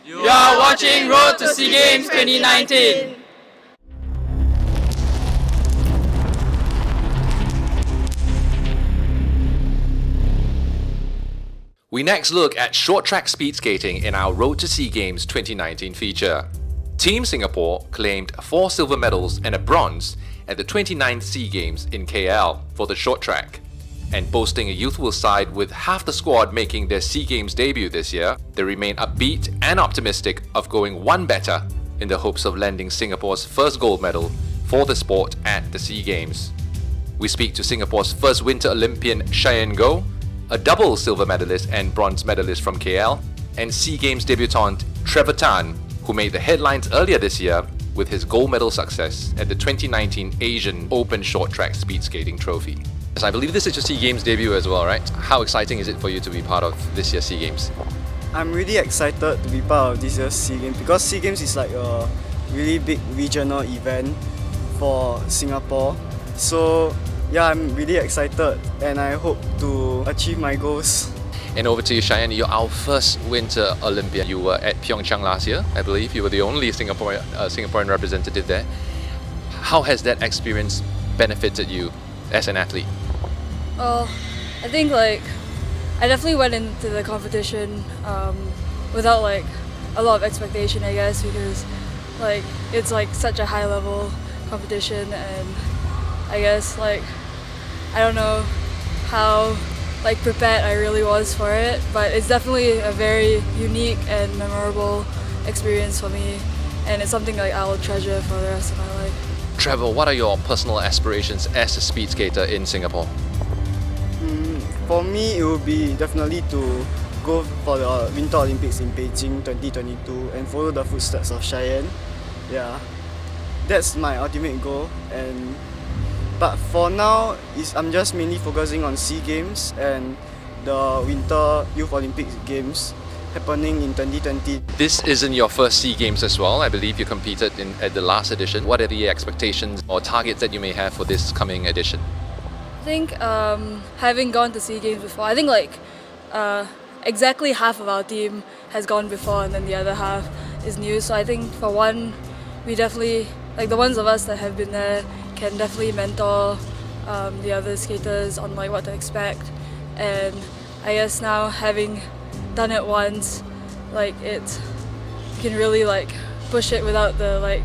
You are watching Road to SEA Games 2019. We next look at short track speed skating in our Road to SEA Games 2019 feature. Team Singapore claimed 4 silver medals and a bronze at the 29th SEA Games in KL for the short track. And boasting a youthful side with half the squad making their SEA Games debut this year, they remain upbeat and optimistic of going one better in the hopes of landing Singapore's first gold medal for the sport at the SEA Games. We speak to Singapore's first Winter Olympian Cheyenne Goh, a double silver medalist and bronze medalist from KL, and SEA Games debutant Trevor, who made the headlines earlier this year with his gold medal success at the 2019 Asian Open Short Track Speed Skating Trophy. So I believe this is your SEA Games debut as well, right? How exciting is it for you to be part of this year's SEA Games? I'm really excited to be part of this year's SEA Games because SEA Games is like a really big regional event for Singapore. So yeah, I'm really excited and I hope to achieve my goals. And over to you, Cheyenne. You're our first Winter Olympian. You were at Pyeongchang last year, I believe. You were the only Singaporean representative there. How has that experience benefited you as an athlete? Well, I think I definitely went into the competition without a lot of expectation, I guess, because it's such a high level competition, and I guess I don't know how prepared I really was for it, but it's definitely a very unique and memorable experience for me, and it's something I'll treasure for the rest of my life. Trevor, what are your personal aspirations as a speed skater in Singapore? For me, it would be definitely to go for the Winter Olympics in Beijing 2022 and follow the footsteps of Cheyenne. Yeah, that's my ultimate goal. But for now, I'm just mainly focusing on SEA Games and the Winter Youth Olympic Games happening in 2020. This isn't your first SEA Games as well. I believe you competed at the last edition. What are the expectations or targets that you may have for this coming edition? I think having gone to SEA Games before, I think exactly half of our team has gone before and then the other half is new. So I think for one, we definitely, the ones of us that have been there can definitely mentor the other skaters on what to expect. And I guess now having done it once, you can really push it without the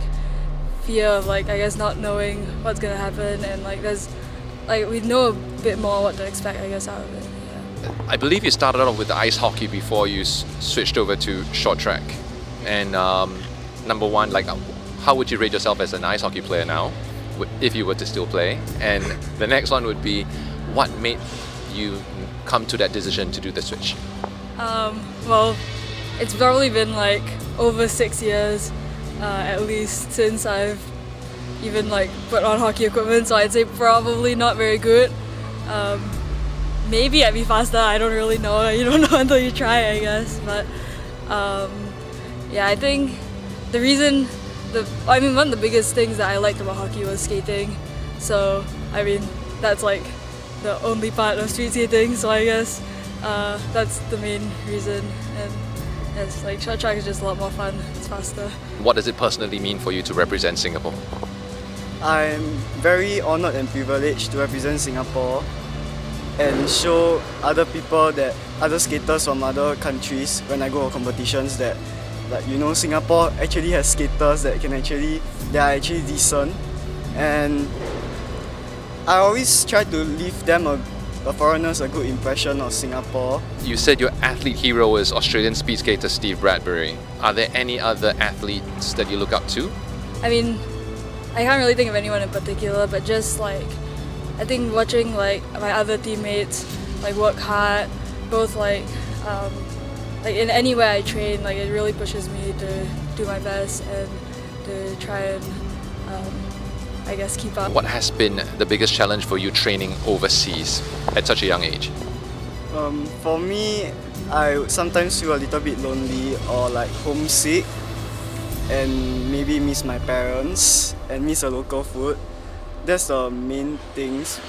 fear of I guess not knowing what's gonna happen, and there's we know a bit more what to expect, I guess, out of it. Yeah. I believe you started off with ice hockey before you switched over to short track. And number one, how would you rate yourself as an ice hockey player now, if you were to still play? And the next one would be, what made you come to that decision to do the switch? Well, it's probably been over 6 years at least since I've even put on hockey equipment, so I'd say probably not very good. Maybe I'd be faster, I don't really know. You don't know until you try, I guess. But yeah, I think one of the biggest things that I liked about hockey was skating. So that's the only part of street skating, so I guess that's the main reason. And it's short track is just a lot more fun, it's faster. What does it personally mean for you to represent Singapore? I'm very honoured and privileged to represent Singapore and show other skaters from other countries when I go to competitions that Singapore actually has skaters that are actually decent, and I always try to leave them the foreigners a good impression of Singapore. You said your athlete hero is Australian speed skater Steve Bradbury. Are there any other athletes that you look up to? I can't really think of anyone in particular, but just I think watching my other teammates work hard, both in any way I train, it really pushes me to do my best and to try and I guess keep up. What has been the biggest challenge for you training overseas at such a young age? For me, I sometimes feel a little bit lonely or homesick, and maybe miss my parents and miss the local food. That's the main things.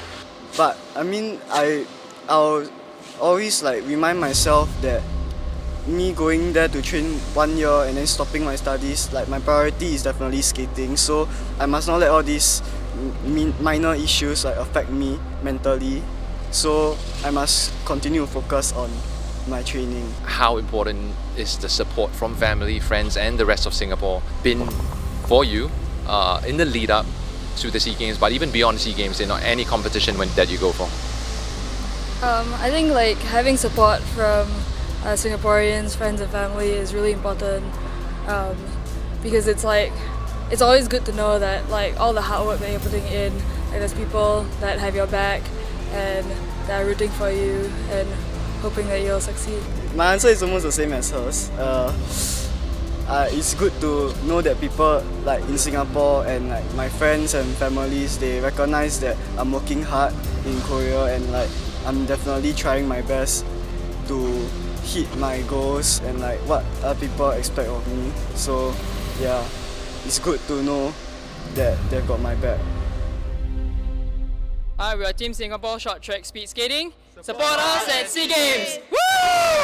But I'll always remind myself that me going there to train 1 year and then stopping my studies, like my priority is definitely skating. So I must not let all these minor issues like affect me mentally. So I must continue to focus on my training. How important is the support from family, friends, and the rest of Singapore been for you in the lead up to the SEA Games, but even beyond SEA Games in any competition that you go for? I think like having support from Singaporeans, friends and family is really important because it's always good to know that like all the hard work that you're putting in, like there's people that have your back and that are rooting for you and hoping that you'll succeed. My answer is almost the same as hers. It's good to know that people like in Singapore and like my friends and families, they recognize that I'm working hard in Korea and like I'm definitely trying my best to hit my goals and like what other people expect of me. So yeah, it's good to know that they've got my back. Hi, we are Team Singapore Short Track Speed Skating. Support us at SEA Games! Woo!